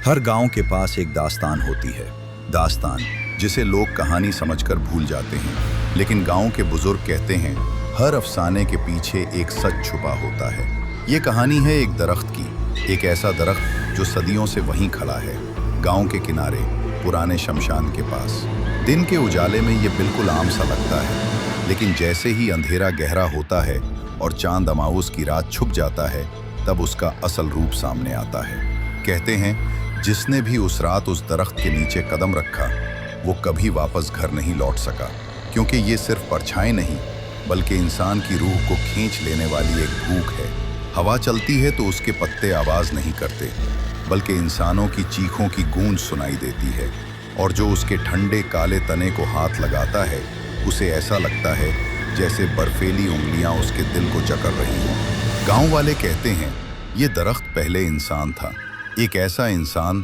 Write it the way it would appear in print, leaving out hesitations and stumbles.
हर गांव के पास एक दास्तान होती है। दास्तान जिसे लोग कहानी समझकर भूल जाते हैं, लेकिन गांव के बुजुर्ग कहते हैं हर अफसाने के पीछे एक सच छुपा होता है। ये कहानी है एक दरख्त की, एक ऐसा दरख्त जो सदियों से वहीं खड़ा है, गांव के किनारे, पुराने शमशान के पास। दिन के उजाले में ये बिल्कुल आम सा लगता है, लेकिन जैसे ही अंधेरा गहरा होता है और चांद अमावस की रात छुप जाता है, तब उसका असल रूप सामने आता है। कहते हैं जिसने भी उस रात उस दरख्त के नीचे कदम रखा, वो कभी वापस घर नहीं लौट सका, क्योंकि ये सिर्फ परछाई नहीं बल्कि इंसान की रूह को खींच लेने वाली एक भूख है। हवा चलती है तो उसके पत्ते आवाज़ नहीं करते, बल्कि इंसानों की चीखों की गूंज सुनाई देती है, और जो उसके ठंडे काले तने को हाथ लगाता है, उसे ऐसा लगता है जैसे बर्फीली उंगलियां उसके दिल को जकड़ रही हों। गांव वाले कहते हैं ये दरख्त पहले इंसान था, एक ऐसा इंसान